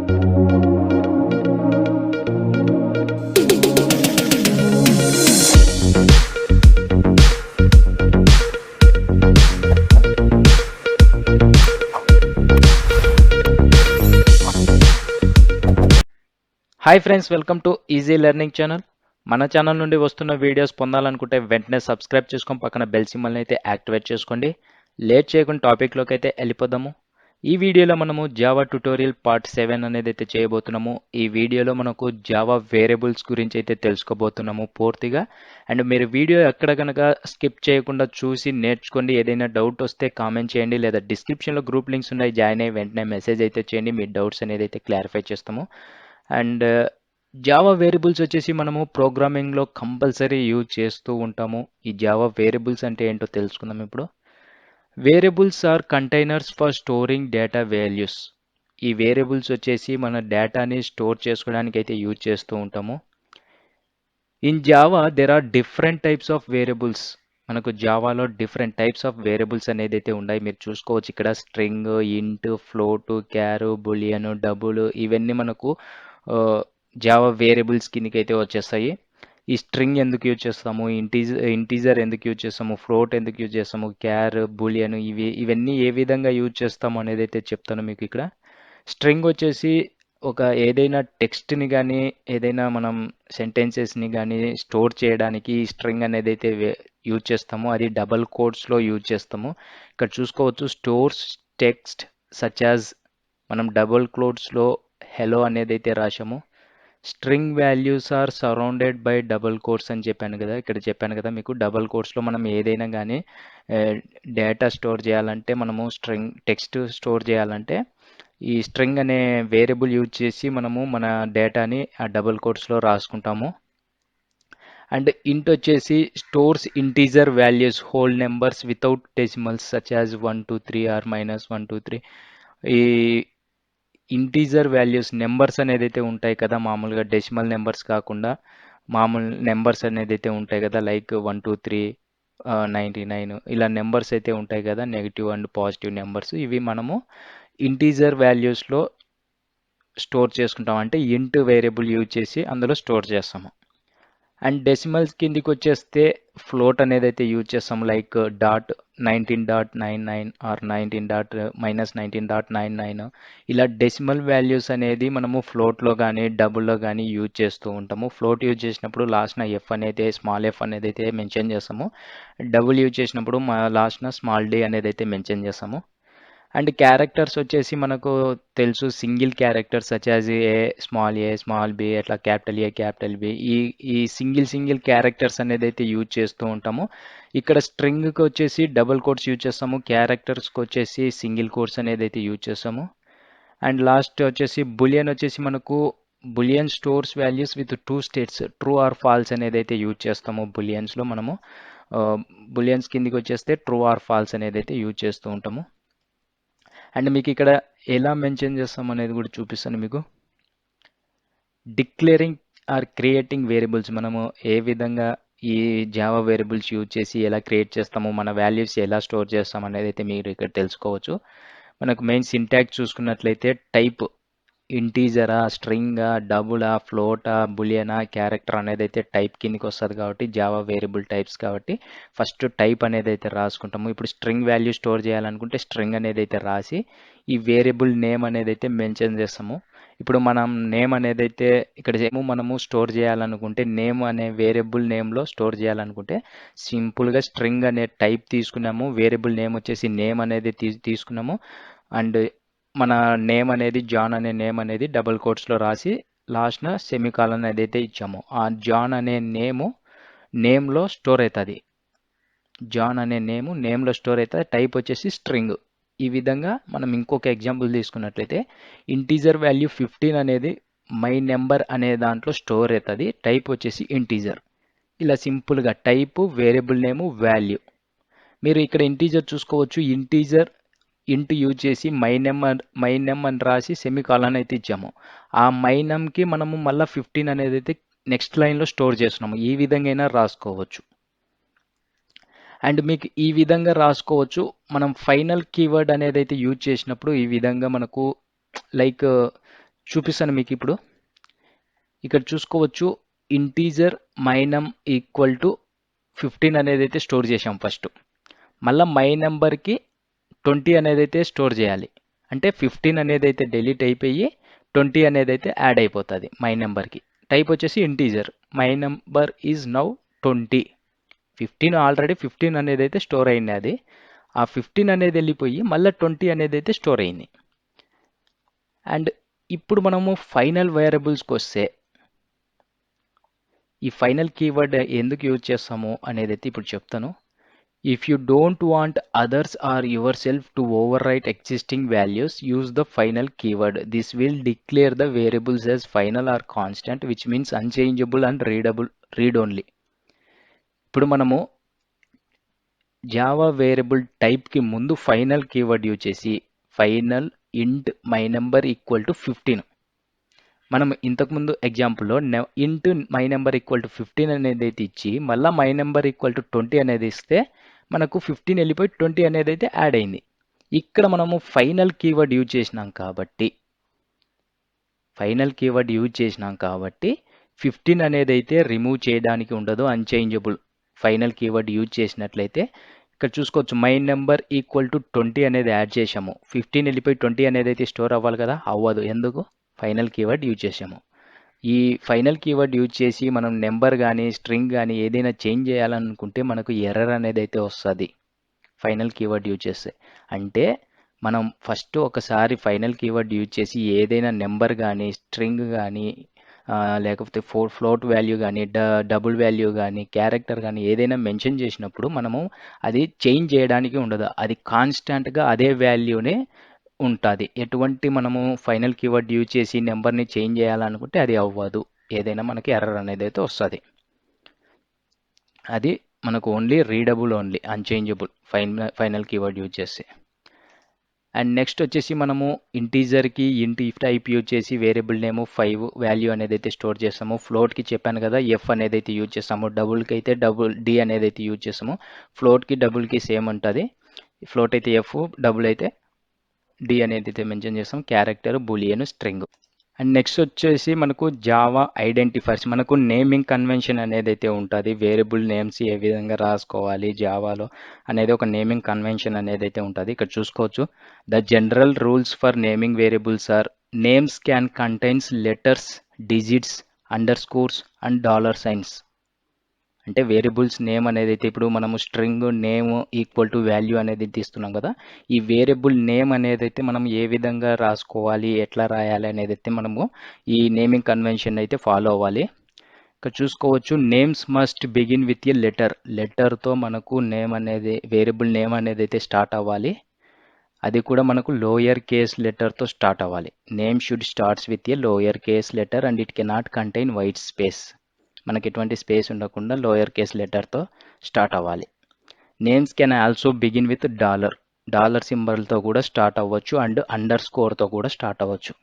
Hi friends, welcome to easy learning channel. మన channel నుండి వస్తున్న వీడియోస్ పొందాలనుకుంటే వెంటనే సబ్స్క్రైబ్ చేసుకొని పక్కన బెల్ సింబల్ని అయితే యాక్టివేట్ చేసుకోండి. లేట్ చేయకుండా టాపిక్లోకి అయితే వెళ్ళిపోదాము. ఈ వీడియోలో మనము జావా ట్యుటోరియల్ పార్ట్ 7 అనేది అయితే చేయబోతున్నాము. ఈ వీడియోలో మనకు జావా వేరియబుల్స్ గురించి అయితే తెలుసుకోబోతున్నాము పూర్తిగా. అండ్ మీరు వీడియో ఎక్కడ కనుక స్కిప్ చేయకుండా చూసి నేర్చుకోండి. ఏదైనా డౌట్ వస్తే కామెంట్ చేయండి, లేదా డిస్క్రిప్షన్లో గ్రూప్ లింక్స్ ఉన్నాయి, జాయిన్ అయ్యి వెంటనే మెసేజ్ అయితే చేయండి. మీ డౌట్స్ అనేది అయితే క్లారిఫై చేస్తాము. అండ్ జావా వేరియబుల్స్ వచ్చేసి మనము ప్రోగ్రామింగ్లో కంపల్సరీ యూజ్ చేస్తూ ఉంటాము. ఈ జావా వేరియబుల్స్ అంటే ఏంటో తెలుసుకుందాం ఇప్పుడు. Variables are containers for storing data values. ఈ వేరియబుల్స్ వచ్చేసి మన డేటాని స్టోర్ చేసుకోవడానికి అయితే యూజ్ చేస్తూ ఉంటాము. In Java there are different types of variables. మనకు జావాలో డిఫరెంట్ టైప్స్ ఆఫ్ వేరియబుల్స్ అనేది అయితే ఉన్నాయి. మీరు చూసుకోవచ్చు ఇక్కడ స్ట్రింగ్, ఇంట్, ఫ్లోట్, క్యార్, బులియన్, డబుల్ ఇవన్నీ మనకు జావా వేరియబుల్స్ కిందకి అయితే వచ్చేస్తాయి. ఈ స్ట్రింగ్ ఎందుకు యూజ్ చేస్తాము, ఇంటీజర్ ఎందుకు యూజ్ చేస్తాము, ఫ్లోట్ ఎందుకు యూజ్ చేస్తాము, క్యార్, బూలియన్ ఇవన్నీ ఏ విధంగా యూజ్ చేస్తాము అనేది అయితే చెప్తాను మీకు ఇక్కడ. స్ట్రింగ్ వచ్చేసి ఒక ఏదైనా టెక్స్ట్ని కానీ ఏదైనా మనం సెంటెన్సెస్ని కానీ స్టోర్ చేయడానికి ఈ స్ట్రింగ్ అనేది అయితే యూజ్ చేస్తాము. అది డబల్ కోట్స్లో యూజ్ చేస్తాము. ఇక్కడ చూసుకోవచ్చు స్టోర్స్ టెక్స్ట్ సచ్ యాజ్ మనం డబుల్ కోట్స్లో హెలో అనేది అయితే రాసాము. String values are surrounded by double quotes అని చెప్పాను కదా, ఇక్కడ చెప్పాను కదా మీకు. డబుల్ కోట్స్లో మనం ఏదైనా కానీ డేటా స్టోర్ చేయాలంటే, మనము స్ట్రింగ్ టెక్స్ట్ స్టోర్ చేయాలంటే ఈ స్ట్రింగ్ అనే వేరియబుల్ యూజ్ చేసి మనము మన డేటాని ఆ డబుల్ కోట్స్లో రాసుకుంటాము. అండ్ ఇంట్ వచ్చేసి stores integer values, whole numbers without decimals such as 1 2 3 or -1 2 3. ఈ ఇంటీజర్ వాల్యూస్ నెంబర్స్ అనేది అయితే ఉంటాయి కదా, మామూలుగా డెసిమల్ నెంబర్స్ కాకుండా మామూలు నెంబర్స్ అనేది అయితే ఉంటాయి కదా, లైక్ 1 2 3 99 ఇలా నెంబర్స్ అయితే ఉంటాయి కదా, నెగిటివ్ అండ్ పాజిటివ్ నెంబర్స్. ఇవి మనము ఇంటీజర్ వాల్యూస్లో స్టోర్ చేసుకుంటాం, అంటే ఇంట్ వేరియబుల్ యూజ్ చేసి అందులో స్టోర్ చేస్తాము. అండ్ డెసిమల్స్ కిందికి వచ్చేస్తే ఫ్లోట్ అనేది అయితే యూజ్ చేస్తాం, లైక్ .19.99 ఆర్ -19.99 ఇలా డెసిమల్ వాల్యూస్ అనేది మనము ఫ్లోట్లో కానీ డబుల్లో కానీ యూజ్ చేస్తూ ఉంటాము. ఫ్లోట్ యూజ్ చేసినప్పుడు లాస్ట్న ఎఫ్ అనేది స్మాల్ ఎఫ్ అనేది అయితే మెన్షన్ చేస్తాము. డబుల్ యూజ్ చేసినప్పుడు లాస్ట్న స్మాల్ డి అనేది అయితే మెన్షన్ చేస్తాము. అండ్ క్యారెక్టర్స్ వచ్చేసి మనకు తెలుసు, single characters such as A small B అట్లా క్యాపిటల్ ఏ క్యాపిటల్ బి, ఈ సింగిల్ క్యారెక్టర్స్ అనేది అయితే యూజ్ చేస్తూ ఉంటాము. ఇక్కడ స్ట్రింగ్కి వచ్చేసి డబుల్ కోట్స్ యూజ్ చేస్తాము, క్యారెక్టర్స్కి వచ్చేసి సింగిల్ కోట్స్ అనేది అయితే యూజ్ చేస్తాము. అండ్ లాస్ట్ వచ్చేసి బులియన్ వచ్చేసి మనకు boolean stores values with 2 states, true or false అనేది అయితే యూజ్ చేస్తాము. బులియన్స్లో మనము బులియన్స్ కిందికి వచ్చేస్తే ట్రూ ఆర్ ఫాల్స్ అనేది అయితే యూజ్ చేస్తూ ఉంటాము. అండ్ మీకు ఇక్కడ ఎలా మెన్షన్ చేస్తాం అనేది కూడా చూపిస్తాను మీకు. డిక్లేరింగ్ ఆర్ క్రియేటింగ్ వేరియబుల్స్, మనము ఏ విధంగా ఈ జావా వేరియబుల్స్ యూజ్ చేసి ఎలా క్రియేట్ చేస్తాము, మన వాల్యూస్ ఎలా స్టోర్ చేస్తాం అనేది అయితే మీరు ఇక్కడ తెలుసుకోవచ్చు. మనకు మెయిన్ సింటాక్స్ చూసుకున్నట్లయితే టైప్ ఇంటీజరా, స్ట్రింగా, డబులా, ఫ్లోటా, బులియనా, క్యారెక్టర్ అనేది అయితే టైప్ కిందకి వస్తుంది కాబట్టి జావా వేరియబుల్ టైప్స్ కాబట్టి ఫస్ట్ టైప్ అనేది అయితే రాసుకుంటాము. ఇప్పుడు స్ట్రింగ్ వాల్యూ స్టోర్ చేయాలనుకుంటే స్ట్రింగ్ అనేది అయితే రాసి ఈ వేరియబుల్ నేమ్ అనేది అయితే మెన్షన్ చేస్తాము. ఇప్పుడు మనం నేమ్ అనేది అయితే ఇక్కడ మనము స్టోర్ చేయాలనుకుంటే నేమ్ అనే వేరియబుల్ నేమ్లో స్టోర్ చేయాలనుకుంటే సింపుల్గా స్ట్రింగ్ అనే టైప్ తీసుకున్నాము, వేరియబుల్ నేమ్ వచ్చేసి నేమ్ అనేది తీసుకున్నాము. అండ్ మన నేమ్ అనేది జాన్ అనే నేమ్ అనేది డబుల్ కోట్స్లో రాసి లాస్ట్న సెమికాలన్ ఏదైతే ఇచ్చామో ఆ జాన్ అనే నేమ్లో స్టోర్ అవుతుంది. జాన్ అనే నేమ్లో స్టోర్ అవుతుంది. టైప్ వచ్చేసి స్ట్రింగ్. ఈ విధంగా మనం ఇంకొక ఎగ్జాంపుల్ తీసుకున్నట్లయితే ఇంటీజర్ వాల్యూ 15 అనేది మై నెంబర్ అనే దాంట్లో స్టోర్ అవుతుంది. టైప్ వచ్చేసి ఇంటీజర్. ఇలా సింపుల్గా టైపు, వేరియబుల్ నేము, వాల్యూ. మీరు ఇక్కడ ఇంటీజర్ చూసుకోవచ్చు, ఇంటీజర్ ఇంట్ యూజ్ చేసి మై నెమ్ అని రాసి సెమికాలన్ అయితే ఇచ్చాము. ఆ మై నెమ్కి మనము మళ్ళీ 15 అనేది అయితే నెక్స్ట్ లైన్లో స్టోర్ చేస్తున్నాము. ఈ విధంగా అయినా రాసుకోవచ్చు. అండ్ మీకు ఈ విధంగా రాసుకోవచ్చు. మనం ఫైనల్ కీవర్డ్ అనేది అయితే యూజ్ చేసినప్పుడు ఈ విధంగా మనకు లైక్ చూపిస్తాను మీకు ఇప్పుడు. ఇక్కడ చూసుకోవచ్చు ఇంటీజర్ మైనం ఈక్వల్ టు 15 అనేది అయితే స్టోర్ చేసాం ఫస్ట్. మళ్ళీ మై నెంబర్కి 20 అనేది అయితే స్టోర్ చేయాలి. అంటే 15 అనేది అయితే డిలీట్ అయిపోయి 20 అనేది అయితే యాడ్ అయిపోతుంది మై నెంబర్కి. టైప్ వచ్చేసి integer. My number is now 20. 15 already 15 అనేది అయితే స్టోర్ అయింది. అది ఆ 15 అనేది వెళ్ళిపోయి మళ్ళీ 20 అనేది అయితే స్టోర్ అయింది. అండ్ ఇప్పుడు మనము ఫైనల్ వేరియబుల్స్కి వస్తే ఈ ఫైనల్ కీవర్డ్ ఎందుకు యూజ్ చేస్తాము అనేది అయితే ఇప్పుడు చెప్తాను. If you don't want others or yourself to overwrite existing values, use the final keyword. This will declare the variables as final or constant, which means unchangeable and read only. ఇప్పుడు మనము Java variable టైప్కి ముందు final keyword use చేసి final ఇంట్ my number equal to 15. మనం ఇంతకుముందు ఎగ్జాంపుల్లో ఇంట్ my number equal to 15 అనేది అయితే ఇచ్చి మళ్ళీ మై నెంబర్ ఈక్వల్ టు 20 అనేది ఇస్తే మనకు 15 వెళ్ళిపోయి 20 అనేది అయితే యాడ్ అయింది. ఇక్కడ మనము ఫైనల్ కీవర్డ్ యూజ్ చేసినాం కాబట్టి 15 అనేది అయితే రిమూవ్ చేయడానికి ఉండదు, అన్చేంజబుల్. ఫైనల్ కీవర్డ్ యూజ్ చేసినట్లయితే ఇక్కడ చూసుకోవచ్చు మై నెంబర్ ఈక్వల్ టు 20 అనేది యాడ్ చేసాము. 15 వెళ్ళిపోయి 20 అనేది అయితే స్టోర్ అవ్వాలి కదా, అవ్వదు. ఎందుకు? ఫైనల్ కీవర్డ్ యూజ్ చేసాము. ఈ ఫైనల్ కీవర్డ్ యూజ్ చేసి మనం నెంబర్ కానీ స్ట్రింగ్ కానీ ఏదైనా చేంజ్ చేయాలనుకుంటే మనకు ఎర్రర్ అనేది అయితే వస్తుంది ఫైనల్ కీవర్డ్ యూజ్ చేస్తే. అంటే మనం ఫస్ట్ ఒకసారి ఫైనల్ కీవర్డ్ యూజ్ చేసి ఏదైనా నెంబర్ కానీ స్ట్రింగ్ కానీ లేకపోతే ఫ్లోట్ వాల్యూ కానీ డబుల్ వాల్యూ కానీ క్యారెక్టర్ కానీ ఏదైనా మెన్షన్ చేసినప్పుడు మనము అది చేంజ్ చేయడానికి ఉండదు, అది కాన్స్టాంట్గా అదే వాల్యూనే ఉంటుంది. ఎటువంటి మనము ఫైనల్ కీవర్డ్ యూజ్ చేసి నెంబర్ని చేంజ్ చేయాలనుకుంటే అది అవ్వదు, ఏదైనా మనకి ఎర్రర్ అనేది అయితే వస్తుంది. అది మనకు only readable, only unchangeable final keyword use చేస్తే. అండ్ నెక్స్ట్ వచ్చేసి మనము ఇంటీజర్కి ఇంట్ టైప్ యూజ్ చేసి వేరియబుల్ నేమ్ 5 వాల్యూ అనేది అయితే స్టోర్ చేస్తాము. ఫ్లోట్కి చెప్పాను కదా ఎఫ్ అనేది అయితే యూజ్ చేస్తాము. డబుల్కి అయితే డి అనేది అయితే యూజ్ చేస్తాము. ఫ్లోట్కి డబుల్కి సేమ్ ఉంటుంది. ఫ్లోట్ అయితే ఎఫ్, డబుల్ అయితే డి అనేది అయితే మెన్షన్ చేస్తాం. Character, Boolean, string. And next వచ్చేసి మనకు జావా ఐడెంటిఫైర్స్. మనకు నేమింగ్ కన్వెన్షన్ అనేది అయితే ఉంటుంది. వేరియబుల్ నేమ్స్ ఏ విధంగా రాసుకోవాలి జావాలో అనేది ఒక నేమింగ్ కన్వెన్షన్ అనేది అయితే ఉంటుంది. ఇక్కడ చూసుకోవచ్చు the general rules for naming variables or names can contains letters, digits, underscores and dollar signs. అంటే వేరియబుల్స్ నేమ్ అనేది అయితే ఇప్పుడు మనము string name equal to value అనేది తీస్తున్నాం కదా, ఈ వేరియబుల్ నేమ్ అనేది అయితే మనం ఏ విధంగా రాసుకోవాలి, ఎట్లా రాయాలి అనేది అయితే మనము ఈ నేమింగ్ కన్వెన్షన్ అయితే ఫాలో అవ్వాలి. ఇక్కడ చూసుకోవచ్చు names must begin with a లెటర్తో మనకు నేమ్ అనేది వేరియబుల్ నేమ్ అనేది అయితే స్టార్ట్ అవ్వాలి. అది కూడా మనకు లోయర్ కేస్ లెటర్తో స్టార్ట్ అవ్వాలి. Name should starts with a lower case letter and it cannot contain white space. మనకి ఎటువంటి స్పేస్ ఉండకుండా లోయర్ కేస్ లెటర్తో స్టార్ట్ అవ్వాలి. Names can also begin with dollar సింబల్తో కూడా స్టార్ట్ అవ్వచ్చు అండ్ అండర్ స్కోర్తో కూడా స్టార్ట్ అవ్వచ్చు.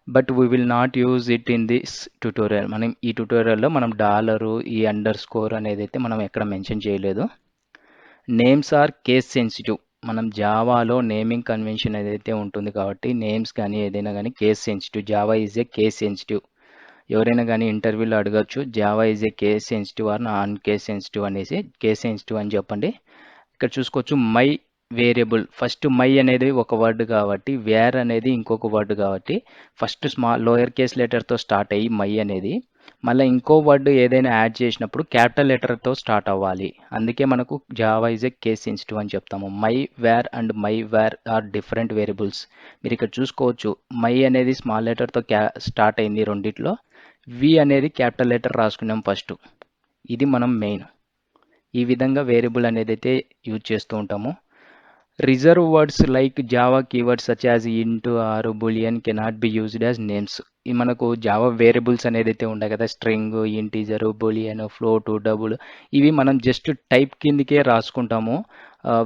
But we will not use it in this tutorial. మనం ఈ ట్యుటోరియల్లో మనం డాలరు, ఈ అండర్ స్కోర్ అనేది అయితే మనం ఎక్కడ మెన్షన్ చేయలేదు. Names are case sensitive. మనం జావాలో నేమింగ్ కన్వెన్షన్ ఏదైతే ఉంటుంది కాబట్టి నేమ్స్ కానీ ఏదైనా కానీ case sensitive. Java is a case sensitive. ఎవరైనా కానీ ఇంటర్వ్యూలో అడగచ్చు Java is a case sensitive or non case sensitive అనేసి. కేస్ సెన్సిటివ్ అని చెప్పండి. ఇక్కడ చూసుకోవచ్చు మై వేరియబుల్. ఫస్ట్ మై అనేది ఒక వర్డ్ కాబట్టి వేర్ అనేది ఇంకొక వర్డ్ కాబట్టి ఫస్ట్ లోయర్ కేస్ లెటర్తో స్టార్ట్ అయ్యి మై అనేది, మళ్ళీ ఇంకో వర్డ్ ఏదైనా యాడ్ చేసినప్పుడు క్యాపిటల్ లెటర్తో స్టార్ట్ అవ్వాలి. అందుకే మనకు Java is a case sensitive అని చెప్తాము. My var and my var are different variables. మీరు ఇక్కడ చూసుకోవచ్చు మై అనేది స్మాల్ లెటర్తో స్టార్ట్ అయింది రెండిట్లో. వి అనేది క్యాపిటల్ లెటర్ రాసుకున్నాం ఫస్ట్. ఇది మనం మెయిన్. ఈ విధంగా వేరియబుల్ అనేది అయితే యూజ్ చేస్తూ ఉంటాము. Reserve words like Java keywords such as int or boolean cannot be used as names. ఈ మనకు జావా వేరియబుల్స్ అనేది అయితే ఉంటాయి కదా, string, integer, boolean, float, double, ఇవి మనం జస్ట్ టైప్ కిందకే రాసుకుంటాము.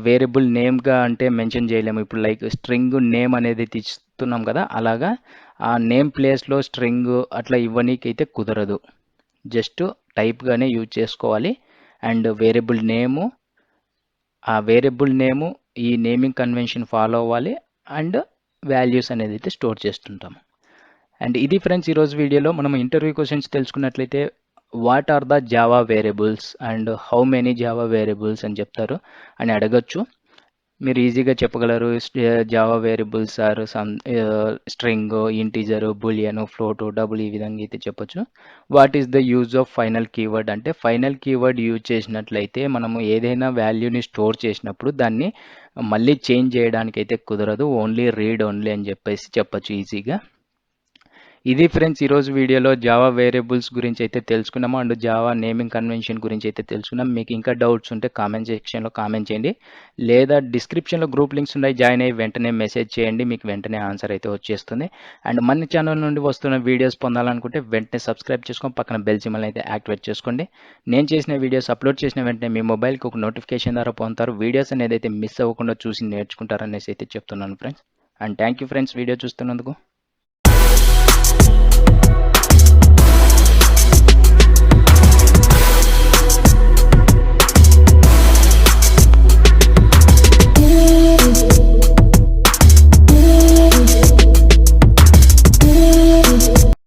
వేరియబుల్ నేమ్గా అంటే మెన్షన్ చేయలేము. ఇప్పుడు లైక్ స్ట్రింగ్ నేమ్ అనేది తీస్తున్నాం కదా, అలాగా ఆ నేమ్ ప్లేస్లో స్ట్రింగ్ అట్లా ఇవ్వనీకైతే కుదరదు. జస్ట్ టైప్గానే యూజ్ చేసుకోవాలి. అండ్ వేరియబుల్ నేము, ఆ వేరియబుల్ నేము ఈ నేమింగ్ కన్వెన్షన్ ఫాలో అవ్వాలి. అండ్ వాల్యూస్ అనేది అయితే స్టోర్ చేస్తుంటాము. అండ్ ఇది ఫ్రెండ్స్ ఈరోజు వీడియోలో మనం ఇంటర్వ్యూ క్వశ్చన్స్ తెలుసుకున్నట్లయితే what are the Java variables and how many Java variables అని చెప్తారు అని అడగచ్చు. మీరు ఈజీగా చెప్పగలరు. Java variables are some string, integer, boolean, float, double ఈ విధంగా అయితే చెప్పొచ్చు. What is the use of final keyword అంటే ఫైనల్ కీవర్డ్ యూజ్ చేసినట్లయితే మనము ఏదైనా వాల్యూని స్టోర్ చేసినప్పుడు దాన్ని మళ్ళీ చేంజ్ చేయడానికి అయితే కుదరదు. ఓన్లీ రీడ్ ఓన్లీ అని చెప్పేసి చెప్పొచ్చు ఈజీగా. ఇది ఫ్రెండ్స్ ఈరోజు వీడియోలో జావా వేరియబుల్స్ గురించి అయితే తెలుసుకున్నాము అండ్ జావా నేమింగ్ కన్వెన్షన్ గురించి అయితే తెలుసుకున్నాం. మీకు ఇంకా డౌట్స్ ఉంటే కామెంట్ సెక్షన్లో కామెంట్ చేయండి, లేదా డిస్క్రిప్షన్లో గ్రూప్ లింక్స్ ఉన్నాయి, జాయిన్ అయ్యి వెంటనే మెసేజ్ చేయండి, మీకు వెంటనే ఆన్సర్ అయితే వచ్చేస్తుంది. అండ్ మన ఛానల్ నుండి వస్తున్న వీడియోస్ పొందాలనుకుంటే వెంటనే సబ్స్క్రైబ్ చేసుకొని పక్కన బెల్ సింబల్ అయితే యాక్టివేట్ చేసుకోండి. నేను చేసిన వీడియోస్ అప్లోడ్ చేసిన వెంటనే మీ మొబైల్కి ఒక నోటిఫికేషన్ ద్వారా పొందుతారు. వీడియోస్ అనేది అయితే మిస్ అవ్వకుండా చూసి నేర్చుకుంటారనేసి అయితే చెప్తున్నాను friends. And thank you friends video చూస్తున్నందుకు.